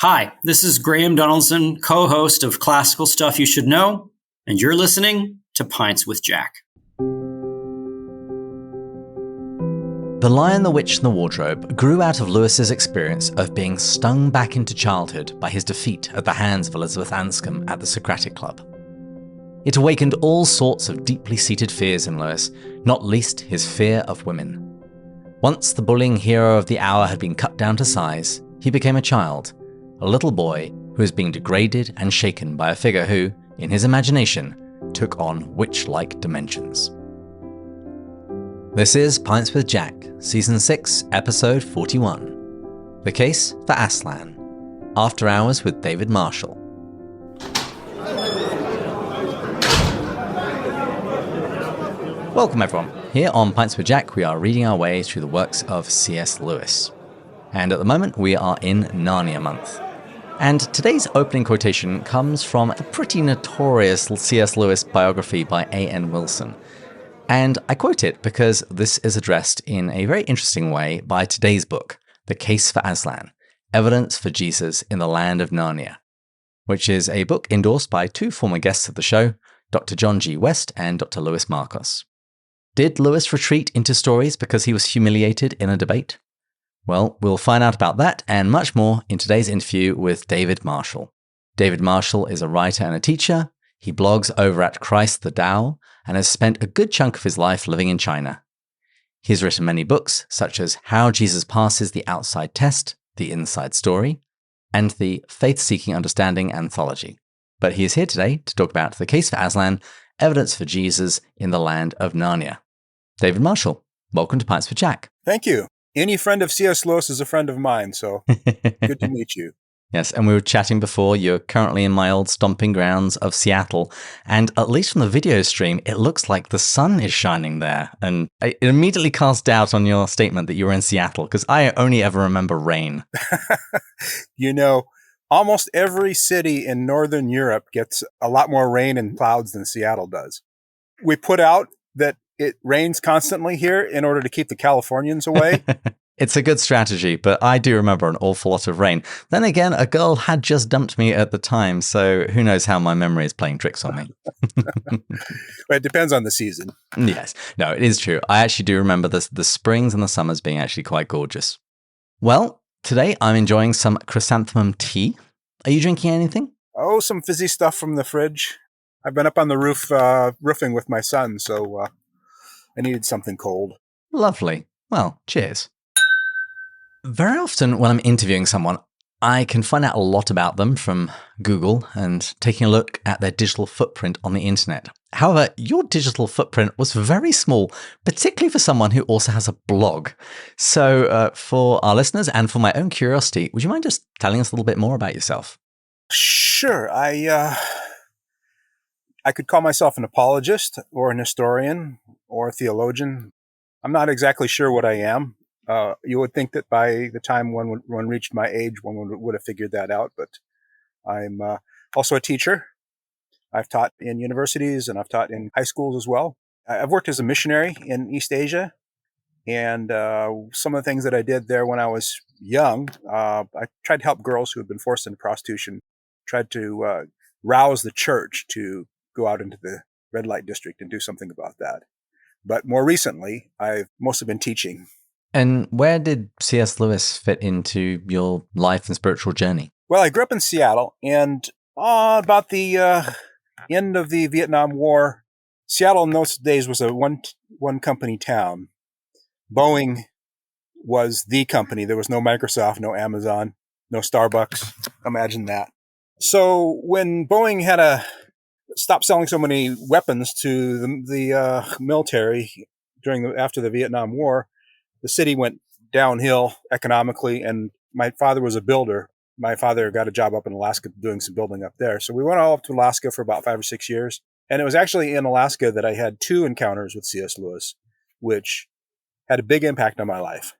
Hi, this is Graeme Donaldson, co-host of Classical Stuff You Should Know, and you're listening to Pints with Jack. The Lion, the Witch, and the Wardrobe grew out of Lewis's experience of being stung back into childhood by his defeat at the hands of Elizabeth Anscombe at the Socratic Club. It awakened all sorts of deeply seated fears in Lewis, not least his fear of women. Once the bullying hero of the hour had been cut down to size, he became a child, a little boy who was being degraded and shaken by a figure who, in his imagination, took on witch-like dimensions. This is Pints with Jack, Season 6, Episode 41. The Case for Aslan. After Hours with David Marshall. Welcome everyone. Here on Pints with Jack, we are reading our way through the works of C.S. Lewis. And at the moment, we are in Narnia month. And today's opening quotation comes from the pretty notorious C.S. Lewis biography by A.N. Wilson. And I quote it because this is addressed in a very interesting way by today's book, The Case for Aslan, Evidence for Jesus in the Land of Narnia, which is a book endorsed by two former guests of the show, Dr. John G. West and Dr. Louis Marcos. Did Lewis retreat into stories because he was humiliated in a debate? Well, we'll find out about that and much more in today's interview with David Marshall. David Marshall is a writer and a teacher. He blogs over at Christ the Tao and has spent a good chunk of his life living in China. He's written many books, such as How Jesus Passes the Outside Test, The Inside Story, and the Faith-Seeking Understanding Anthology. But he is here today to talk about The Case for Aslan, Evidence for Jesus in the Land of Narnia. David Marshall, welcome to Pints with Jack. Thank you. Any friend of C.S. Lewis is a friend of mine, so good to meet you. Yes, and we were chatting before. You're currently in my old stomping grounds of Seattle, and at least from the video stream, it looks like the sun is shining there. And it immediately cast doubt on your statement that you were in Seattle, because I only ever remember rain. You know, almost every city in Northern Europe gets a lot more rain and clouds than Seattle does. We put out that it rains constantly here in order to keep the Californians away. It's a good strategy, but I do remember an awful lot of rain. Then again, a girl had just dumped me at the time, so who knows how my memory is playing tricks on me. But it depends on the season. Yes. No, it is true. I actually do remember the springs and the summers being actually quite gorgeous. Well, today I'm enjoying some chrysanthemum tea. Are you drinking anything? Oh, some fizzy stuff from the fridge. I've been up on the roof roofing with my son, so I needed something cold. Lovely. Well, cheers. Very often when I'm interviewing someone, I can find out a lot about them from Google and taking a look at their digital footprint on the internet. However, your digital footprint was very small, particularly for someone who also has a blog. So for our listeners and for my own curiosity, would you mind just telling us a little bit more about yourself? Sure. I could call myself an apologist or an historian or a theologian. I'm not exactly sure what I am. You would think that by the time one reached my age, one would have figured that out. But I'm also a teacher. I've taught in universities and I've taught in high schools as well. I've worked as a missionary in East Asia. And some of the things that I did there when I was young, I tried to help girls who had been forced into prostitution, tried to rouse the church to go out into the red light district and do something about that. But more recently, I've mostly been teaching. And where did C.S. Lewis fit into your life and spiritual journey? Well, I grew up in Seattle, and about the end of the Vietnam War, Seattle in those days was a one company town. Boeing was the company. There was no Microsoft, no Amazon, no Starbucks. Imagine that. So when Boeing had to stop selling so many weapons to the military after the Vietnam War, the city went downhill economically, and my father was a builder. My father got a job up in Alaska doing some building up there. So we went all up to Alaska for about 5 or 6 years. And it was actually in Alaska that I had 2 encounters with C.S. Lewis, which had a big impact on my life.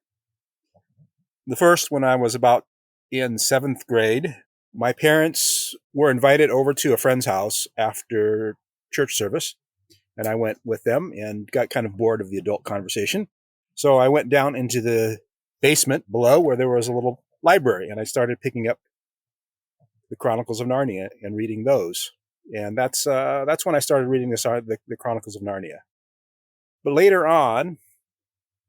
The first, when I was about in 7th grade, my parents were invited over to a friend's house after church service. And I went with them and got kind of bored of the adult conversation. So I went down into the basement below where there was a little library, and I started picking up the Chronicles of Narnia and reading those. And that's when I started reading the Chronicles of Narnia. But later on,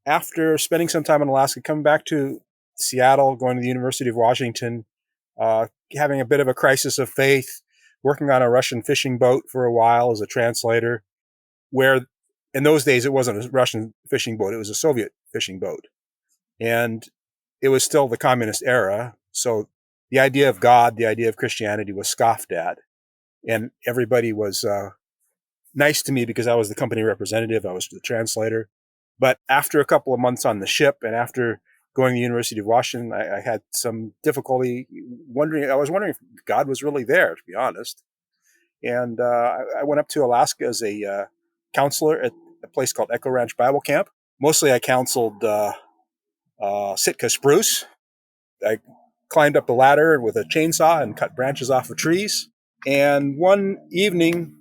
after spending some time in Alaska, coming back to Seattle, going to the University of Washington, having a bit of a crisis of faith, working on a Russian fishing boat for a while as a translator, where in those days it wasn't a Russian fishing boat, it was a Soviet fishing boat. And it was still the communist era. So the idea of God, the idea of Christianity was scoffed at. And everybody was nice to me because I was the company representative, I was the translator. But after a couple of months on the ship and after going to the University of Washington, I had some difficulty wondering. I was wondering if God was really there, to be honest. And I went up to Alaska as a counselor at a place called Echo Ranch Bible Camp. Mostly I counseled Sitka spruce. I climbed up a ladder with a chainsaw and cut branches off of trees. And one evening,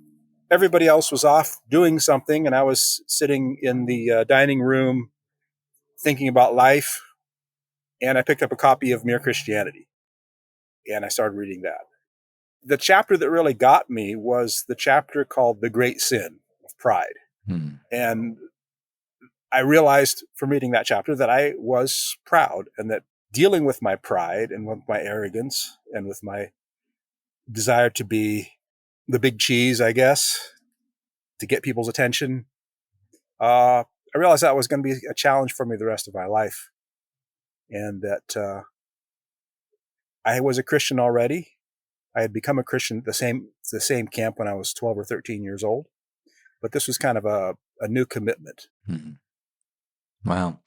everybody else was off doing something, and I was sitting in the dining room thinking about life, and I picked up a copy of Mere Christianity, and I started reading that. The chapter that really got me was the chapter called The Great Sin of Pride. And I realized from reading that chapter that I was proud, and that dealing with my pride and with my arrogance and with my desire to be the big cheese, I guess, to get people's attention, I realized that was going to be a challenge for me the rest of my life. And that I was a Christian already. I had become a Christian at the same camp when I was 12 or 13 years old. But this was kind of a new commitment. Wow.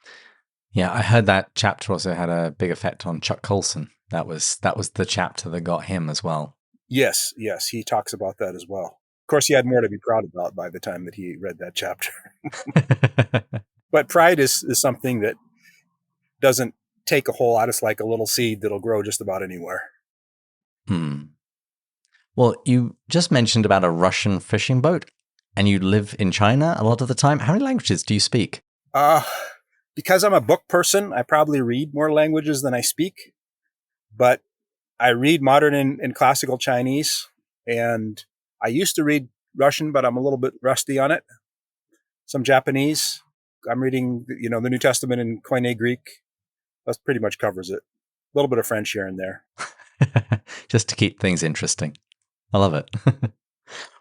Yeah, I heard that chapter also had a big effect on Chuck Colson. That was the chapter that got him as well. Yes, he talks about that as well. Of course, he had more to be proud about by the time that he read that chapter. But pride is something that doesn't take a whole lot. It's like a little seed that'll grow just about anywhere. Well, you just mentioned about a Russian fishing boat, and you live in China a lot of the time. How many languages do you speak? Because I'm a book person, I probably read more languages than I speak. But I read modern and classical Chinese, and I used to read Russian, but I'm a little bit rusty on it. Some Japanese. I'm reading, the New Testament in Koine Greek. That pretty much covers it. A little bit of French here and there. Just to keep things interesting. I love it.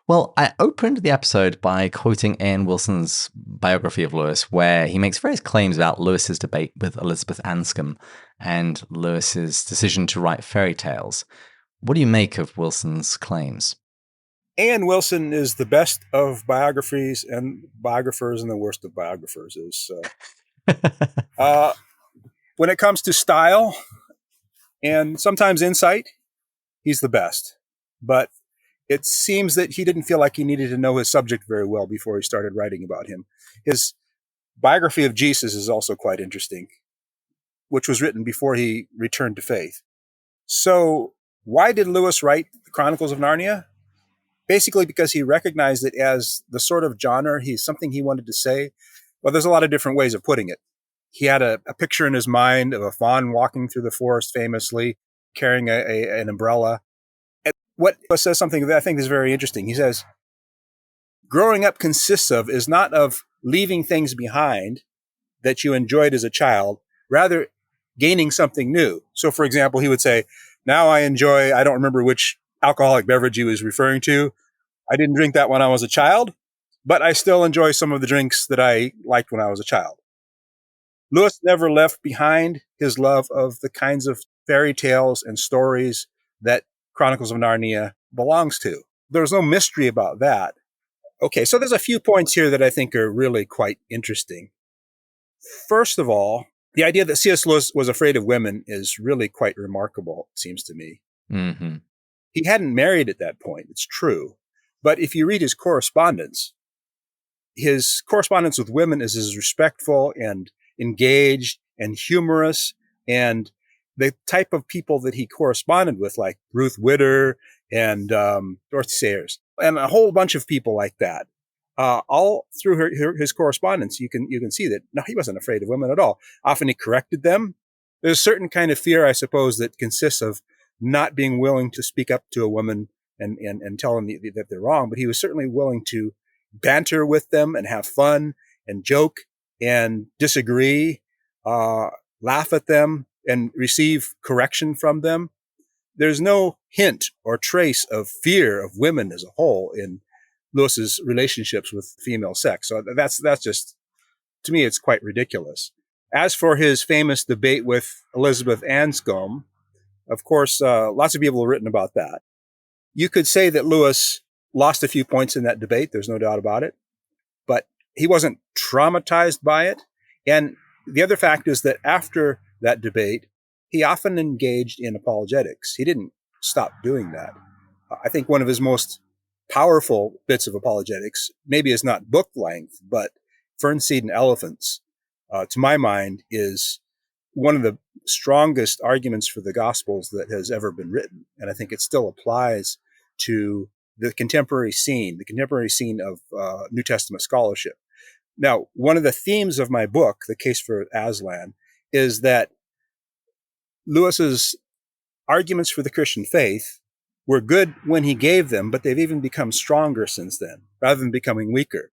Well, I opened the episode by quoting Ian Wilson's biography of Lewis, where he makes various claims about Lewis's debate with Elizabeth Anscombe and Lewis's decision to write fairy tales. What do you make of Wilson's claims? Ian Wilson is the best of biographies and biographers and the worst of biographers. When it comes to style and sometimes insight, he's the best. But it seems that he didn't feel like he needed to know his subject very well before he started writing about him. His biography of Jesus is also quite interesting, which was written before he returned to faith. So why did Lewis write the Chronicles of Narnia? Basically because he recognized it as the sort of genre, something he wanted to say. Well, there's a lot of different ways of putting it. He had a picture in his mind of a fawn walking through the forest famously, carrying an umbrella. What says something that I think is very interesting. He says, growing up consists of is not of leaving things behind that you enjoyed as a child, rather gaining something new. So, for example, he would say, now I don't remember which alcoholic beverage he was referring to. I didn't drink that when I was a child, but I still enjoy some of the drinks that I liked when I was a child. Lewis never left behind his love of the kinds of fairy tales and stories that Chronicles of Narnia belongs to. There's no mystery about that. Okay, so there's a few points here that I think are really quite interesting. First of all, the idea that C.S. Lewis was afraid of women is really quite remarkable, it seems to me. Mm-hmm. He hadn't married at that point, it's true. But if you read his correspondence with women is as respectful and engaged and humorous, and the type of people that he corresponded with, like Ruth Widder and Dorothy Sayers, and a whole bunch of people like that, all through his correspondence, you can see that no, he wasn't afraid of women at all. Often he corrected them. There's a certain kind of fear, I suppose, that consists of not being willing to speak up to a woman and tell them that they're wrong, but he was certainly willing to banter with them and have fun and joke and disagree, laugh at them and receive correction from them. There's no hint or trace of fear of women as a whole in Lewis's relationships with female sex. So that's just, to me, it's quite ridiculous. As for his famous debate with Elizabeth Anscombe, of course, lots of people have written about that. You could say that Lewis lost a few points in that debate. There's no doubt about it. But he wasn't traumatized by it. And the other fact is that after that debate, he often engaged in apologetics. He didn't stop doing that. I think one of his most powerful bits of apologetics, maybe is not book length, but Fern Seed and Elephants, to my mind, is one of the strongest arguments for the Gospels that has ever been written. And I think it still applies to the contemporary scene of New Testament scholarship. Now, one of the themes of my book, The Case for Aslan, is that Lewis's arguments for the Christian faith were good when he gave them, but they've even become stronger since then, rather than becoming weaker.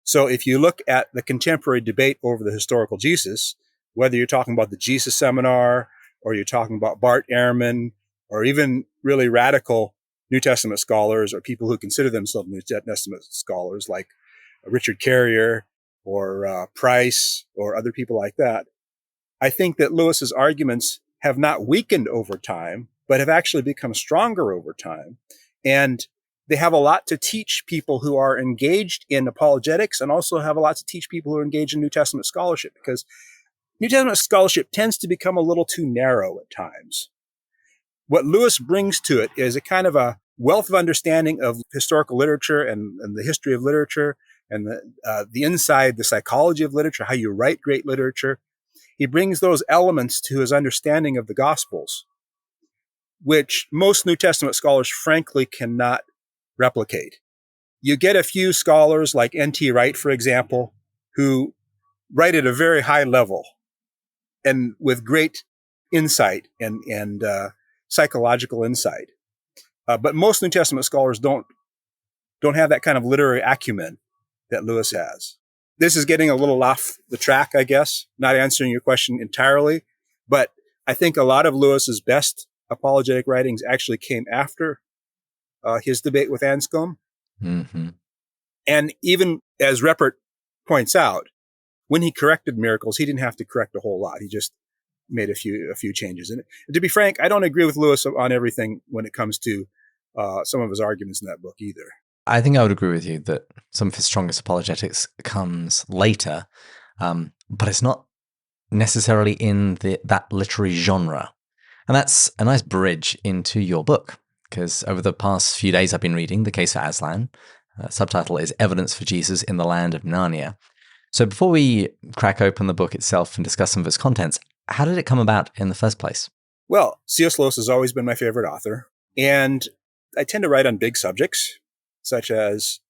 So if you look at the contemporary debate over the historical Jesus, whether you're talking about the Jesus Seminar, or you're talking about Bart Ehrman, or even really radical New Testament scholars, or people who consider themselves New Testament scholars, like Richard Carrier, or Price, or other people like that, I think that Lewis's arguments have not weakened over time, but have actually become stronger over time. And they have a lot to teach people who are engaged in apologetics, and also have a lot to teach people who are engaged in New Testament scholarship, because New Testament scholarship tends to become a little too narrow at times. What Lewis brings to it is a kind of a wealth of understanding of historical literature and the history of literature, and the psychology of literature, how you write great literature. He brings those elements to his understanding of the Gospels, which most New Testament scholars, frankly, cannot replicate. You get a few scholars like N.T. Wright, for example, who write at a very high level and with great insight and psychological insight. But most New Testament scholars don't have that kind of literary acumen that Lewis has. This is getting a little off the track, I guess, not answering your question entirely, but I think a lot of Lewis's best apologetic writings actually came after his debate with Anscombe. Mm-hmm. And even as Reppert points out, when he corrected miracles, he didn't have to correct a whole lot. He just made a few changes. And to be frank, I don't agree with Lewis on everything when it comes to some of his arguments in that book either. I think I would agree with you that some of his strongest apologetics comes later, but it's not necessarily in that literary genre. And that's a nice bridge into your book, because over the past few days I've been reading The Case for Aslan. Subtitle is Evidence for Jesus in the Land of Narnia. So before we crack open the book itself and discuss some of its contents, how did it come about in the first place? Well, C.S. Lewis has always been my favorite author, and I tend to write on big subjects, such as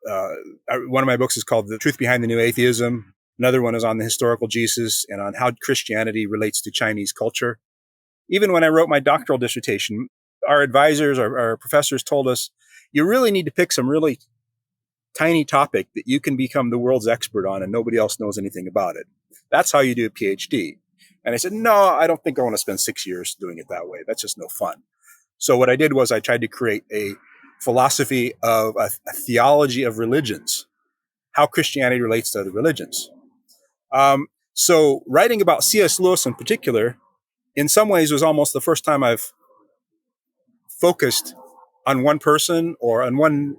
one of my books is called The Truth Behind the New Atheism. Another one is on the historical Jesus and on how Christianity relates to Chinese culture. Even when I wrote my doctoral dissertation, our advisors, our professors told us, you really need to pick some really tiny topic that you can become the world's expert on and nobody else knows anything about it. That's how you do a PhD. And I said, no, I don't think I want to spend 6 years doing it that way. That's just no fun. So what I did was I tried to create a philosophy of a theology of religions, how Christianity relates to other religions. So writing about C.S. Lewis in particular, in some ways, was almost the first time I've focused on one person or on one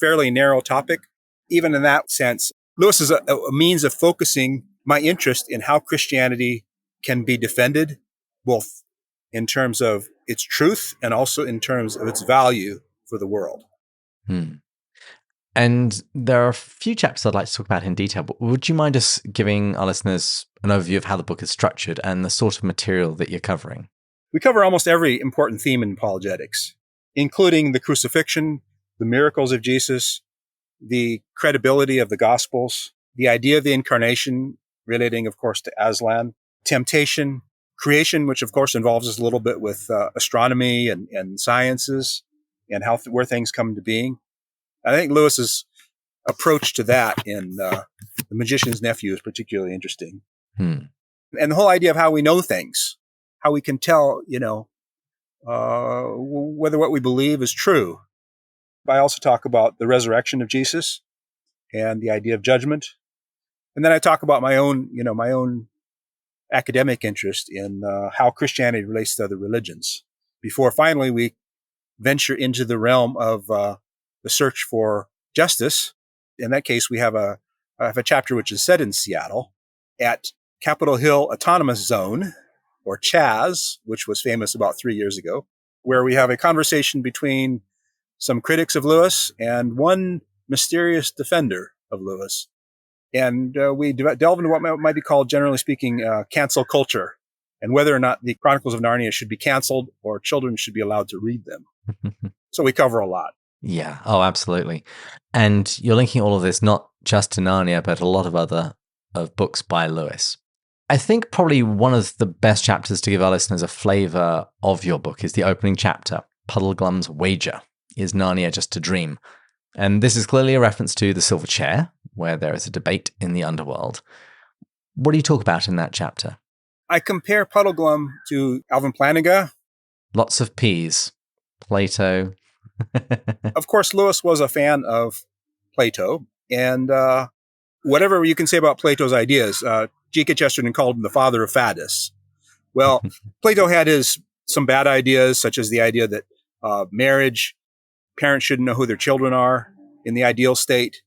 fairly narrow topic. Even in that sense, Lewis is a means of focusing my interest in how Christianity can be defended, both in terms of its truth and also in terms of its value for the world. And there are a few chapters I'd like to talk about in detail, but would you mind us giving our listeners an overview of how the book is structured and the sort of material that you're covering? We cover almost every important theme in apologetics, including the crucifixion, the miracles of Jesus, the credibility of the Gospels, the idea of the incarnation, relating, of course, to Aslan, temptation, creation, which of course involves us a little bit with astronomy and sciences and where things come to being. I think Lewis's approach to that in The Magician's Nephew is particularly interesting. And the whole idea of how we know things, how we can tell, whether what we believe is true. I also talk about the resurrection of Jesus and the idea of judgment. And then I talk about my own academic interest in how Christianity relates to other religions, before finally we venture into the realm of the search for justice. In that case, I have a chapter which is set in Seattle at Capitol Hill Autonomous Zone, or CHAZ, which was famous about 3 years ago, where we have a conversation between some critics of Lewis and one mysterious defender of Lewis. And we delve into what might be called, generally speaking, cancel culture, and whether or not the Chronicles of Narnia should be canceled or children should be allowed to read them. So we cover a lot. Yeah. Oh, absolutely. And you're linking all of this not just to Narnia, but a lot of other books by Lewis. I think probably one of the best chapters to give our listeners a flavor of your book is the opening chapter, Puddleglum's Wager. Is Narnia just a dream? And this is clearly a reference to the Silver Chair, where there is a debate in the underworld. What do you talk about in that chapter? I compare Puddleglum to Alvin Plantinga. Lots of P's. Plato. Of course, Lewis was a fan of Plato, and whatever you can say about Plato's ideas, G.K. Chesterton called him the father of faddists. Well, Plato had some bad ideas, such as the idea that marriage, parents shouldn't know who their children are in the ideal state.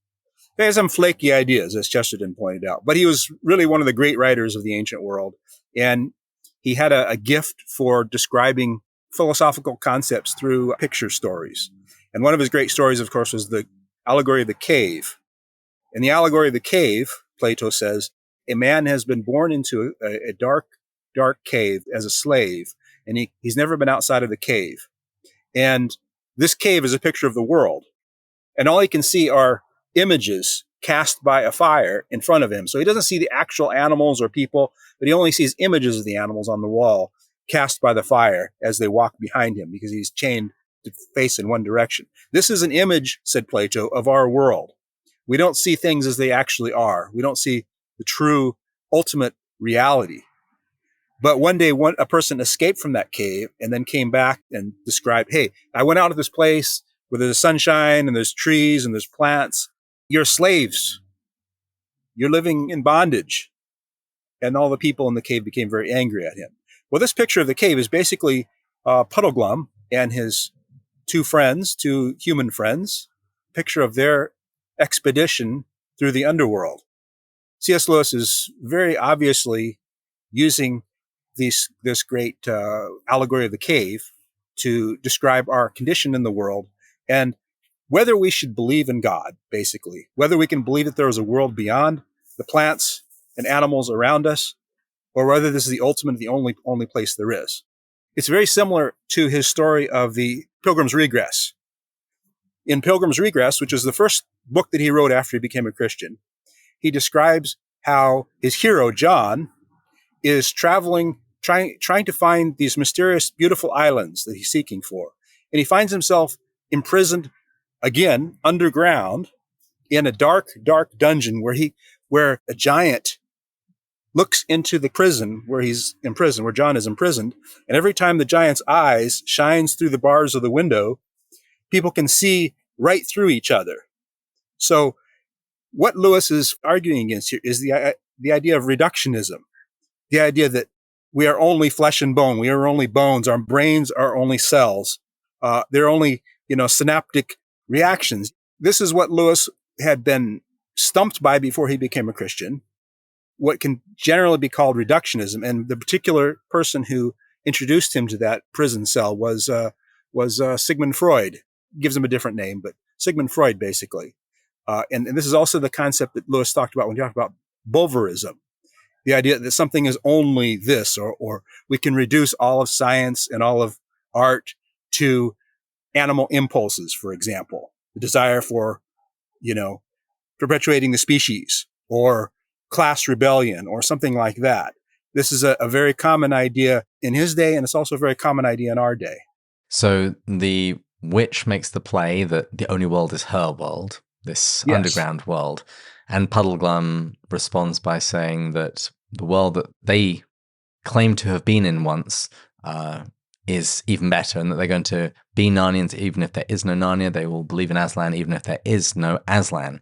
They had some flaky ideas, as Chesterton pointed out. But he was really one of the great writers of the ancient world. And he had a gift for describing philosophical concepts through picture stories. And one of his great stories, of course, was the allegory of the cave. In the allegory of the cave, Plato says, a man has been born into a dark, dark cave as a slave, and he's never been outside of the cave. And this cave is a picture of the world. And all he can see are images cast by a fire in front of him. So he doesn't see the actual animals or people, but he only sees images of the animals on the wall cast by the fire as they walk behind him, because he's chained to face in one direction. This is an image, said Plato, of our world. We don't see things as they actually are. We don't see the true ultimate reality. But one day, a person escaped from that cave and then came back and described, hey, I went out to this place where there's sunshine and there's trees and there's plants. You're slaves. You're living in bondage. And all the people in the cave became very angry at him. Well, this picture of the cave is basically Puddleglum and his two human friends, picture of their expedition through the underworld. C.S. Lewis is very obviously using this great allegory of the cave to describe our condition in the world and whether we should believe in God, basically, whether we can believe that there is a world beyond the plants and animals around us, or whether this is the ultimate, the only place there is. It's very similar to his story of the Pilgrim's Regress. In Pilgrim's Regress, which is the first book that he wrote after he became a Christian, he describes how his hero, John, is traveling, trying to find these mysterious, beautiful islands that he's seeking for. And he finds himself imprisoned, again, underground, in a dark, dark dungeon where a giant looks into the prison where he's imprisoned, where John is imprisoned. And every time the giant's eyes shines through the bars of the window, people can see right through each other. So what Lewis is arguing against here is the idea of reductionism, the idea that we are only flesh and bone. We are only bones. Our brains are only cells. They're only, synaptic reactions. This is what Lewis had been stumped by before he became a Christian, what can generally be called reductionism. And the particular person who introduced him to that prison cell was Sigmund Freud. Gives him a different name, but Sigmund Freud, basically. And this is also the concept that Lewis talked about when he talked about Bulverism. The idea that something is only this, or we can reduce all of science and all of art to animal impulses, for example, the desire for, perpetuating the species or class rebellion or something like that. This is a very common idea in his day, and it's also a very common idea in our day. So the witch makes the play that the only world is her world, this Yes. underground world. And Puddleglum responds by saying that the world that they claim to have been in once is even better, and that they're going to be Narnians even if there is no Narnia. They will believe in Aslan even if there is no Aslan.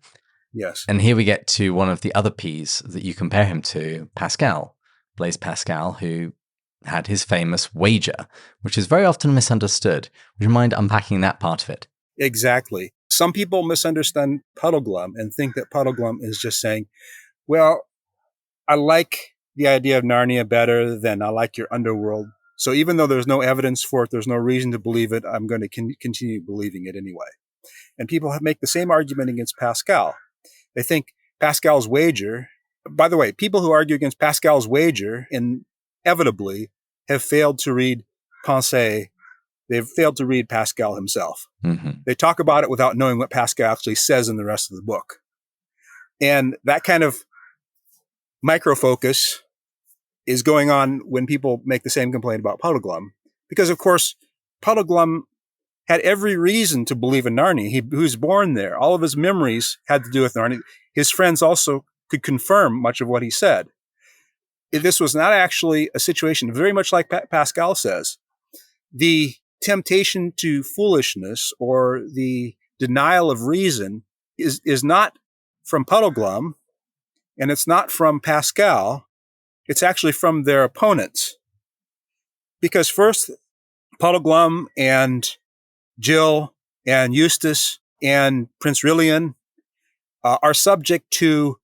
Yes. And here we get to one of the other P's that you compare him to, Pascal, Blaise Pascal, who had his famous wager, which is very often misunderstood. Would you mind unpacking that part of it? Exactly. Some people misunderstand Puddleglum and think that Puddleglum is just saying, well, I like the idea of Narnia better than I like your underworld. So even though there's no evidence for it, there's no reason to believe it, I'm going to continue believing it anyway. And people make the same argument against Pascal. They think Pascal's wager, by the way, people who argue against Pascal's wager inevitably have failed to read Pensées. They've failed to read Pascal himself. Mm-hmm. They talk about it without knowing what Pascal actually says in the rest of the book. And that kind of microfocus is going on when people make the same complaint about Puddleglum. Because, of course, Puddleglum had every reason to believe in Narnia. He was born there. All of his memories had to do with Narnia. His friends also could confirm much of what he said. This was not actually a situation, very much like Pascal says. The temptation to foolishness or the denial of reason is not from Puddleglum, and it's not from Pascal. It's actually from their opponents. Because first, Puddleglum and Jill and Eustace and Prince Rilian are subject to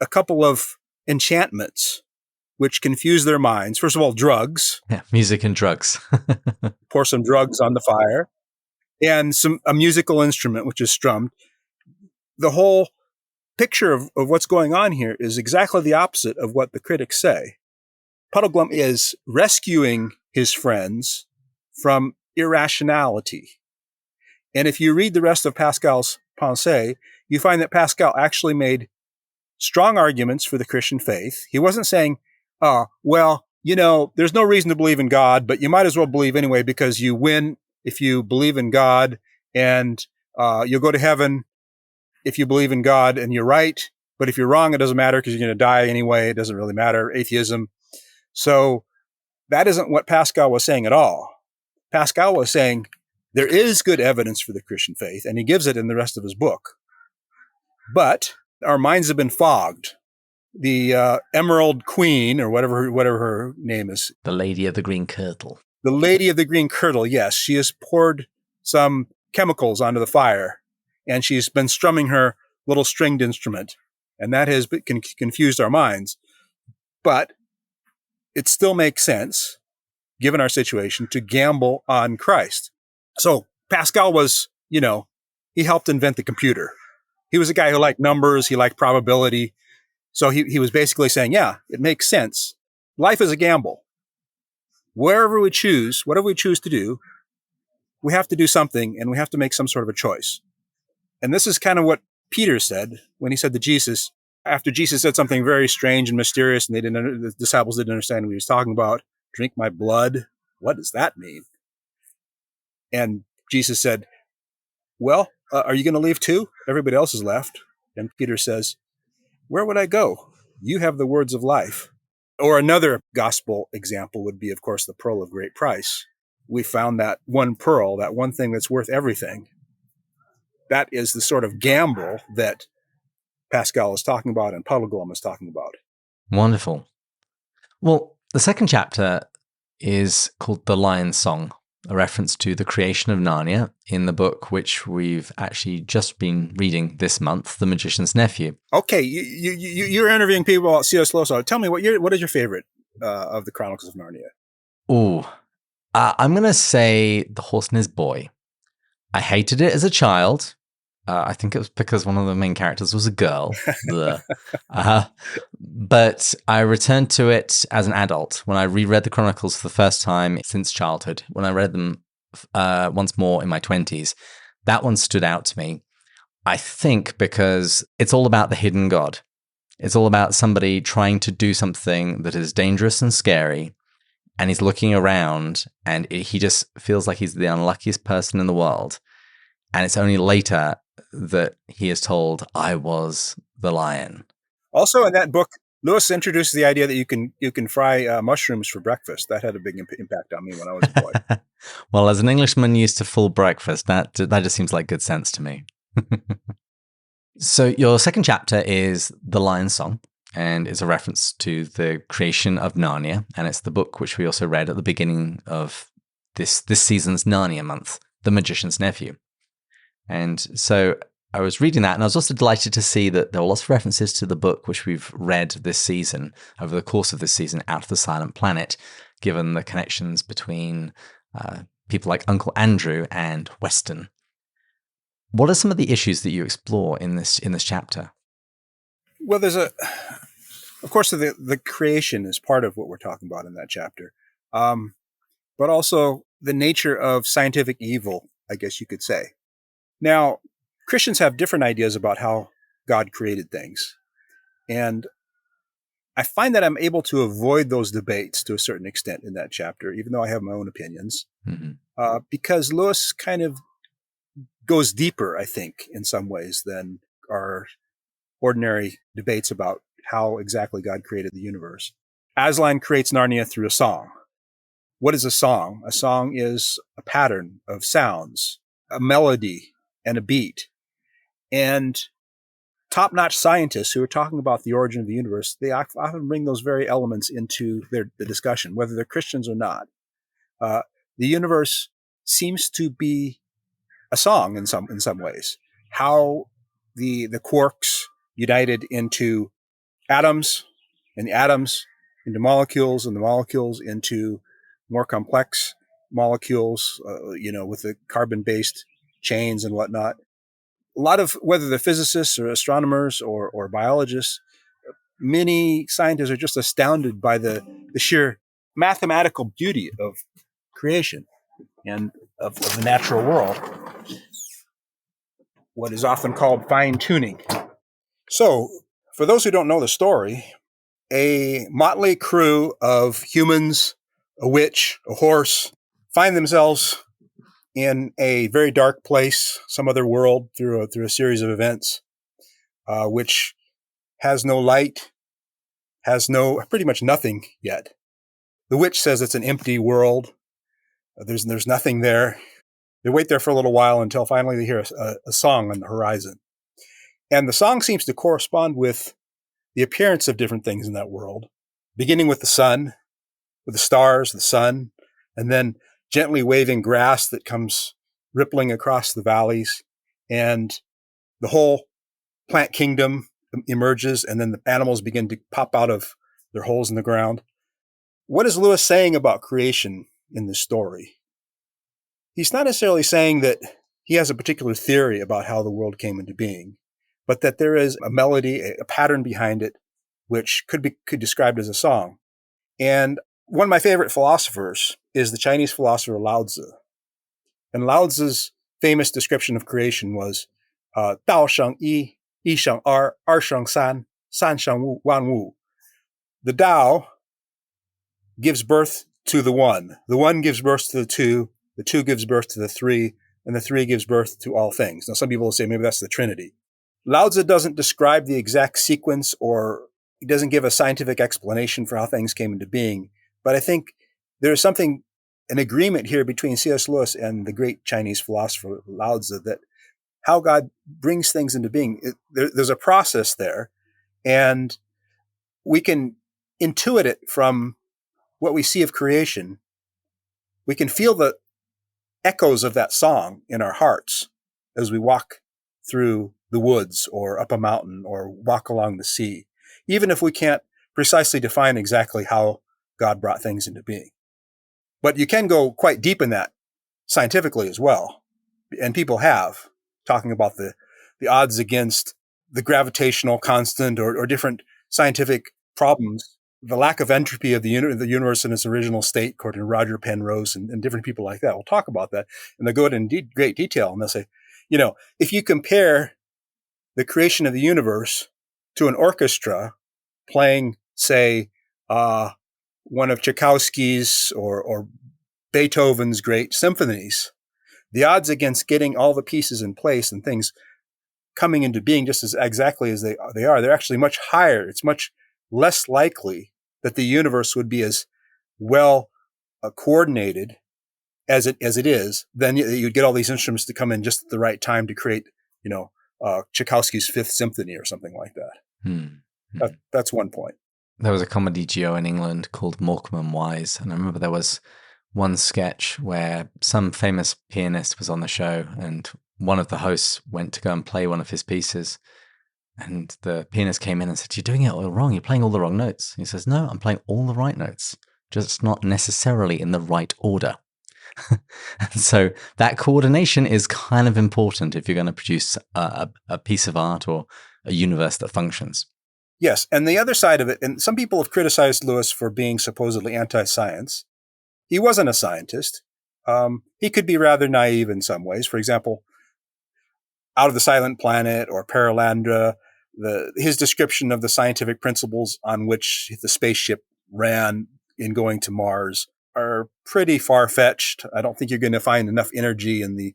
a couple of enchantments which confuse their minds. First of all, drugs. Yeah, music and drugs. Pour some drugs on the fire. And a musical instrument which is strummed. The whole picture of what's going on here is exactly the opposite of what the critics say. Puddleglum is rescuing his friends from irrationality. And if you read the rest of Pascal's Pensées, you find that Pascal actually made strong arguments for the Christian faith. He wasn't saying, well, there's no reason to believe in God, but you might as well believe anyway because you win if you believe in God, and you'll go to heaven if you believe in God and you're right. But if you're wrong, it doesn't matter because you're going to die anyway. It doesn't really matter. Atheism. So that isn't what Pascal was saying at all. Pascal was saying there is good evidence for the Christian faith, and he gives it in the rest of his book. But our minds have been fogged. The Emerald Queen, or whatever her name is. The Lady of the Green Kirtle. The Lady of the Green Kirtle, yes. She has poured some chemicals onto the fire, and she's been strumming her little stringed instrument, and that has confused our minds. But it still makes sense, given our situation, to gamble on Christ. So Pascal was, he helped invent the computer. He was a guy who liked numbers, he liked probability. So he was basically saying, yeah, it makes sense. Life is a gamble. Whatever we choose to do, we have to do something, and we have to make some sort of a choice. And this is kind of what Peter said when he said to Jesus, after Jesus said something very strange and mysterious, and the disciples didn't understand what he was talking about. Drink my blood. What does that mean? And Jesus said, well, are you going to leave too? Everybody else has left. And Peter says, where would I go? You have the words of life. Or another gospel example would be, of course, the pearl of great price. We found that one pearl, that one thing that's worth everything. That is the sort of gamble that Pascal is talking about and Puddleglum is talking about. Wonderful. Well, the second chapter is called The Lion's Song, a reference to the creation of Narnia in the book which we've actually just been reading this month, The Magician's Nephew. Okay, you're interviewing people about C.S. Lewis. Tell me, what is your favorite of the Chronicles of Narnia? Ooh, I'm going to say The Horse and His Boy. I hated it as a child. I think it was because one of the main characters was a girl. But I returned to it as an adult when I reread the Chronicles for the first time since childhood. When I read them once more in my 20s, that one stood out to me. I think because it's all about the hidden God. It's all about somebody trying to do something that is dangerous and scary, and he's looking around, and he just feels like he's the unluckiest person in the world. And it's only later that he is told, I was the lion. Also in that book, Lewis introduced the idea that you can fry mushrooms for breakfast. That had a big impact on me when I was a boy. Well, as an Englishman used to full breakfast, that just seems like good sense to me. So your second chapter is The Lion Song, and it's a reference to the creation of Narnia, and it's the book which we also read at the beginning of this season's Narnia month, The Magician's Nephew. And so I was reading that, and I was also delighted to see that there were lots of references to the book which we've read this season, over the course of this season, Out of the Silent Planet, given the connections between people like Uncle Andrew and Weston. What are some of the issues that you explore in this chapter? Well, of course, the creation is part of what we're talking about in that chapter, but also the nature of scientific evil, I guess you could say. Now, Christians have different ideas about how God created things, and I find that I'm able to avoid those debates to a certain extent in that chapter, even though I have my own opinions, because Lewis kind of goes deeper, I think, in some ways than our ordinary debates about how exactly God created the universe. Aslan creates Narnia through a song. What is a song? A song is a pattern of sounds, a melody, and a beat. And top-notch scientists who are talking about the origin of the universe, they often bring those very elements into the discussion, whether they're Christians or not. The universe seems to be a song in some ways. How the quarks united into atoms, and the atoms into molecules, and the molecules into more complex molecules, with the carbon-based chains and whatnot. A lot of, whether they're physicists or astronomers or biologists, many scientists are just astounded by the sheer mathematical beauty of creation and of the natural world, what is often called fine-tuning. So, for those who don't know the story, a motley crew of humans, a witch, a horse, find themselves in a very dark place, some other world, through a series of events, which has no light, has pretty much nothing yet. The witch says it's an empty world. There's nothing there. They wait there for a little while until finally they hear a song on the horizon. And the song seems to correspond with the appearance of different things in that world, beginning with the sun, with the stars, the sun, and then gently waving grass that comes rippling across the valleys, and the whole plant kingdom emerges, and then the animals begin to pop out of their holes in the ground. What is Lewis saying about creation in this story? He's not necessarily saying that he has a particular theory about how the world came into being, but that there is a melody, a pattern behind it, which could be described as a song. And one of my favorite philosophers is the Chinese philosopher Lao Tzu. And Lao Tzu's famous description of creation was, Dao sheng yi, yi sheng er, sheng san, san sheng wu, wan wu. The Tao gives birth to the one gives birth to the two gives birth to the three, and the three gives birth to all things. Now, some people will say maybe that's the Trinity. Lao Tzu doesn't describe the exact sequence, or he doesn't give a scientific explanation for how things came into being. But I think there's an agreement here between C.S. Lewis and the great Chinese philosopher Lao Tzu, that how God brings things into being, there's a process there, and we can intuit it from what we see of creation. We can feel the echoes of that song in our hearts as we walk through the woods or up a mountain or walk along the sea, even if we can't precisely define exactly how God brought things into being. But you can go quite deep in that scientifically as well. And people have, talking about the odds against the gravitational constant or different scientific problems, the lack of entropy of the universe in its original state, according to Roger Penrose and different people like that. We'll talk about that. And they'll go into great detail. And they'll say, if you compare the creation of the universe to an orchestra playing, say, one of Tchaikovsky's or Beethoven's great symphonies, the odds against getting all the pieces in place and things coming into being just as exactly as they are, they're actually much higher. It's much less likely that the universe would be as well coordinated as it is, then you'd get all these instruments to come in just at the right time to create, Tchaikovsky's Fifth Symphony or something like that. That's one point. There was a comedy duo in England called Morecambe and Wise, and I remember there was one sketch where some famous pianist was on the show, and one of the hosts went to go and play one of his pieces, and the pianist came in and said, "You're doing it all wrong. You're playing all the wrong notes." He says, "No, I'm playing all the right notes, just not necessarily in the right order." And so that coordination is kind of important if you're going to produce a piece of art or a universe that functions. Yes, and the other side of it, and some people have criticized Lewis for being supposedly anti-science. He wasn't a scientist. He could be rather naive in some ways. For example, Out of the Silent Planet or Paralandra, his description of the scientific principles on which the spaceship ran in going to Mars are pretty far-fetched. I don't think you're going to find enough energy in the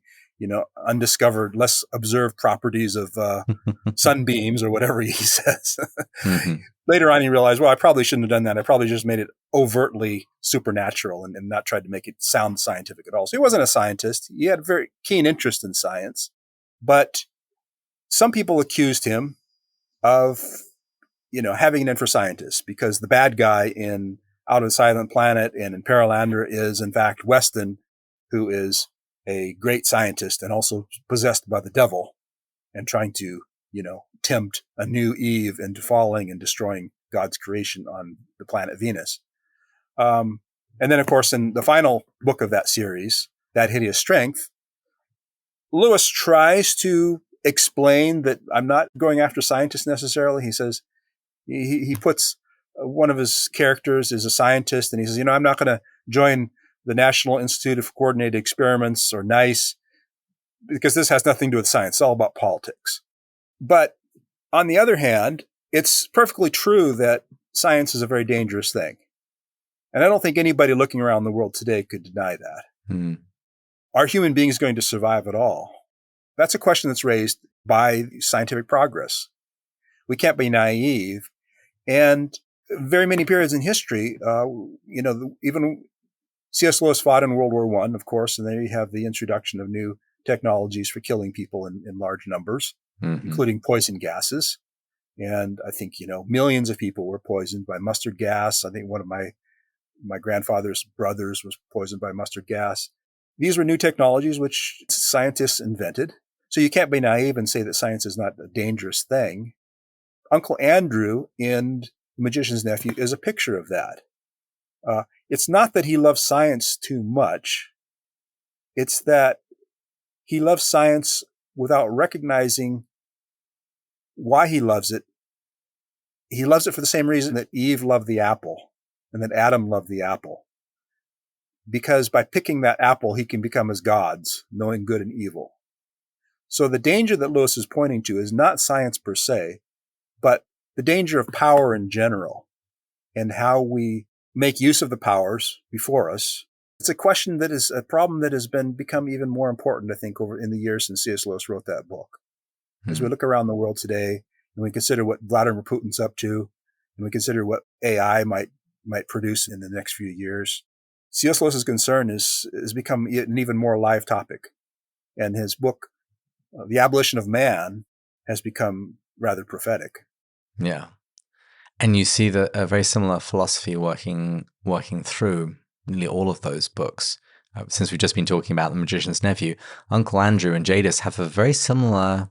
undiscovered, less observed properties of sunbeams or whatever he says. Mm-hmm. Later on, he realized, well, I probably shouldn't have done that. I probably just made it overtly supernatural and not tried to make it sound scientific at all. So he wasn't a scientist. He had a very keen interest in science. But some people accused him of, having an in for scientists, because the bad guy in Out of the Silent Planet and in Paralandra is, in fact, Weston, who is a great scientist and also possessed by the devil and trying to, tempt a new Eve into falling and destroying God's creation on the planet Venus. And then, of course, in the final book of that series, That Hideous Strength, Lewis tries to explain that I'm not going after scientists necessarily. He says, he puts one of his characters is a scientist, and he says, I'm not going to join the National Institute of Coordinated Experiments, or NICE, because this has nothing to do with science. It's all about politics. But on the other hand, it's perfectly true that science is a very dangerous thing. And I don't think anybody looking around the world today could deny that. Mm. Are human beings going to survive at all? That's a question that's raised by scientific progress. We can't be naive. And very many periods in history, even C.S. Lewis fought in World War I, of course, and there you have the introduction of new technologies for killing people in large numbers, including poison gases. And I think, millions of people were poisoned by mustard gas. I think one of my grandfather's brothers was poisoned by mustard gas. These were new technologies which scientists invented. So you can't be naive and say that science is not a dangerous thing. Uncle Andrew in The Magician's Nephew is a picture of that. It's not that he loves science too much. It's that he loves science without recognizing why he loves it. He loves it for the same reason that Eve loved the apple and that Adam loved the apple. Because by picking that apple, he can become as gods, knowing good and evil. So the danger that Lewis is pointing to is not science per se, but the danger of power in general and how we make use of the powers before us. It's a question that is a problem that has become even more important, I think, over in the years since C.S. Lewis wrote that book. As we look around the world today and we consider what Vladimir Putin's up to, and we consider what AI might produce in the next few years, C.S. Lewis's concern has become an even more live topic. And his book, The Abolition of Man, has become rather prophetic. Yeah. And you see a very similar philosophy working through nearly all of those books. Since we've just been talking about The Magician's Nephew, Uncle Andrew and Jadis have a very similar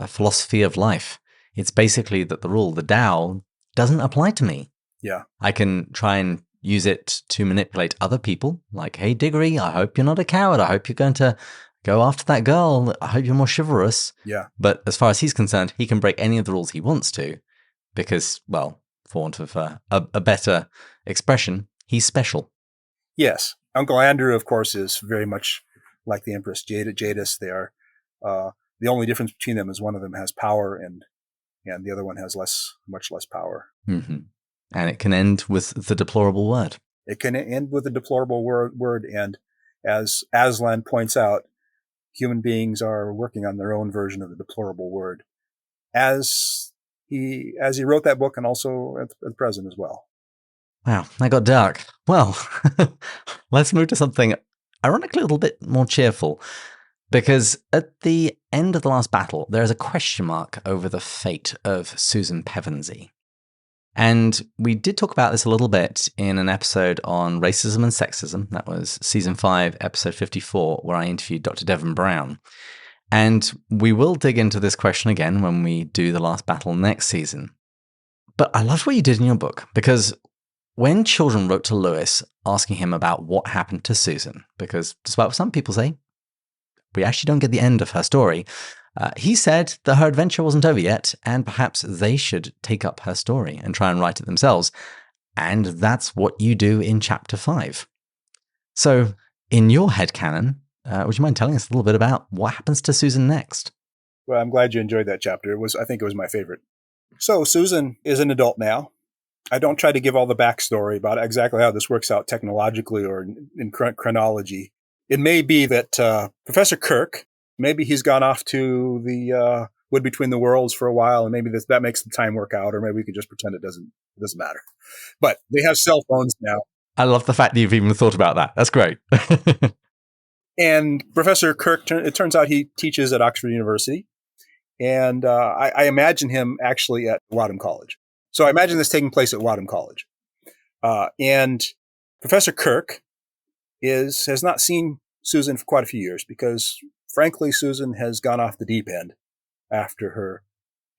philosophy of life. It's basically that the rule, the Tao, doesn't apply to me. Yeah. I can try and use it to manipulate other people. Like, hey, Diggory, I hope you're not a coward. I hope you're going to go after that girl. I hope you're more chivalrous. Yeah. But as far as he's concerned, he can break any of the rules he wants to because, well, for want of a better expression, he's special. Yes. Uncle Andrew, of course, is very much like the Empress Jadis. They are the only difference between them is one of them has power and and the other one has much less power. Mm-hmm. And it can end with the deplorable word. It can end with a deplorable word, and as Aslan points out, human beings are working on their own version of the deplorable word, as he wrote that book, and also at the present as well. Wow, that got dark. Well, let's move to something ironically a little bit more cheerful, because at the end of the last battle, there is a question mark over the fate of Susan Pevensey. And we did talk about this a little bit in an episode on racism and sexism. That was season 5, episode 54, where I interviewed Dr. Devon Brown. And we will dig into this question again when we do the last battle next season. But I loved what you did in your book, because when children wrote to Lewis asking him about what happened to Susan, because despite what some people say, we actually don't get the end of her story, he said that her adventure wasn't over yet, and perhaps they should take up her story and try and write it themselves. And that's what you do in chapter 5. So, in your headcanon, would you mind telling us a little bit about what happens to Susan next? Well, I'm glad you enjoyed that chapter. I think it was my favorite. So Susan is an adult now. I don't try to give all the backstory about exactly how this works out technologically or in chronology. It may be that Professor Kirk, maybe he's gone off to the Wood Between the Worlds for a while, and maybe that makes the time work out, or maybe we can just pretend it doesn't matter. But they have cell phones now. I love the fact that you've even thought about that. That's great. And Professor Kirk, it turns out he teaches at Oxford University, and I imagine him actually at Wadham College. So I imagine this taking place at Wadham College. And Professor Kirk has not seen Susan for quite a few years because, frankly, Susan has gone off the deep end after her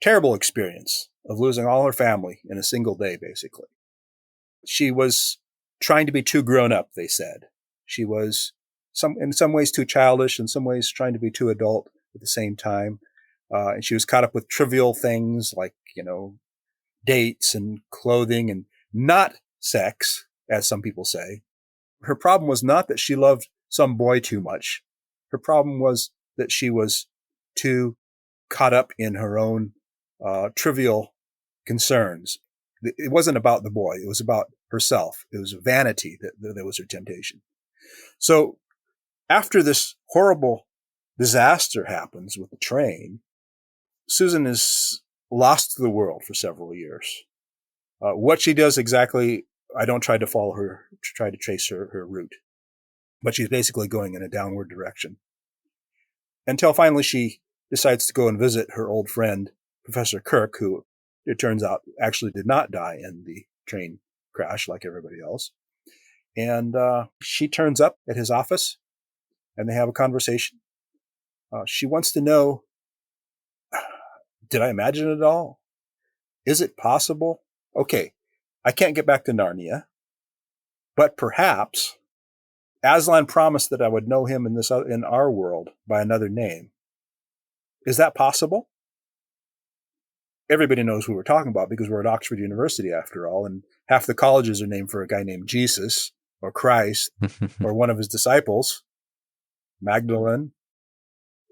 terrible experience of losing all her family in a single day, basically. She was trying to be too grown up, they said. She was in some ways too childish, in some ways trying to be too adult at the same time. And she was caught up with trivial things like, dates and clothing and not sex, as some people say. Her problem was not that she loved some boy too much. Her problem was that she was too caught up in her own trivial concerns. It wasn't about the boy. It was about herself. It was vanity that was her temptation. So after this horrible disaster happens with the train, Susan is lost to the world for several years. What she does exactly, I don't try to follow her, to try to trace her route. But she's basically going in a downward direction. Until finally she decides to go and visit her old friend, Professor Kirk, who it turns out actually did not die in the train crash like everybody else. And she turns up at his office, and they have a conversation. She wants to know, did I imagine it all? Is it possible? Okay, I can't get back to Narnia, but perhaps Aslan promised that I would know him in our world by another name. Is that possible? Everybody knows who we're talking about because we're at Oxford University after all, and half the colleges are named for a guy named Jesus or Christ or one of his disciples, Magdalene.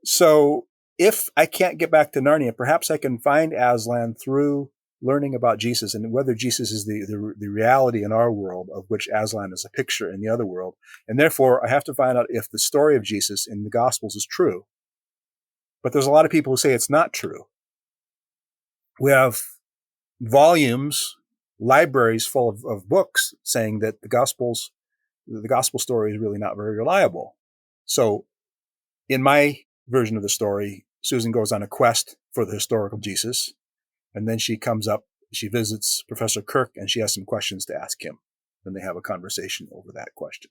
So if I can't get back to Narnia, perhaps I can find Aslan through learning about Jesus and whether Jesus is the reality in our world of which Aslan is a picture in the other world. And therefore, I have to find out if the story of Jesus in the Gospels is true. But there's a lot of people who say it's not true. We have volumes, libraries full of books saying that the gospel story is really not very reliable. So in my version of the story, Susan goes on a quest for the historical Jesus. And then she comes up, she visits Professor Kirk, and she has some questions to ask him. Then they have a conversation over that question.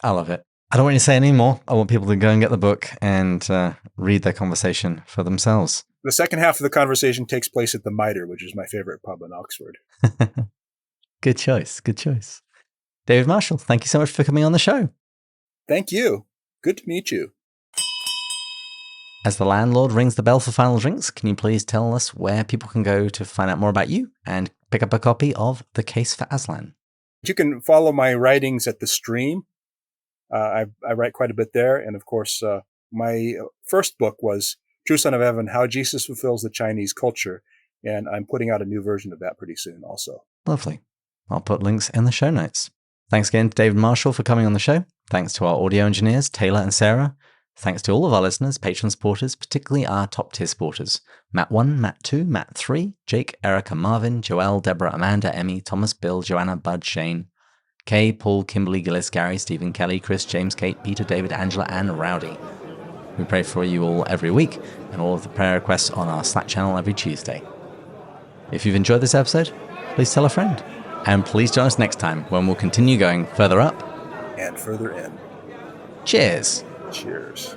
I love it. I don't want you to say any more. I want people to go and get the book and read their conversation for themselves. The second half of the conversation takes place at the Mitre, which is my favorite pub in Oxford. Good choice. Good choice. David Marshall, thank you so much for coming on the show. Thank you. Good to meet you. As the landlord rings the bell for final drinks, can you please tell us where people can go to find out more about you and pick up a copy of The Case for Aslan? You can follow my writings at the Stream. I write quite a bit there. And of course, my first book was True Son of Heaven, How Jesus Fulfills the Chinese Culture. And I'm putting out a new version of that pretty soon also. Lovely. I'll put links in the show notes. Thanks again to David Marshall for coming on the show. Thanks to our audio engineers, Taylor and Sarah. Thanks to all of our listeners, patron supporters, particularly our top-tier supporters. Matt 1, Matt 2, Matt 3, Jake, Erica, Marvin, Joelle, Deborah, Amanda, Emmy, Thomas, Bill, Joanna, Bud, Shane, Kay, Paul, Kimberly, Gillis, Gary, Stephen, Kelly, Chris, James, Kate, Peter, David, Angela, and Rowdy. We pray for you all every week, and all of the prayer requests on our Slack channel every Tuesday. If you've enjoyed this episode, please tell a friend. And please join us next time when we'll continue going further up and further in. Cheers. Cheers.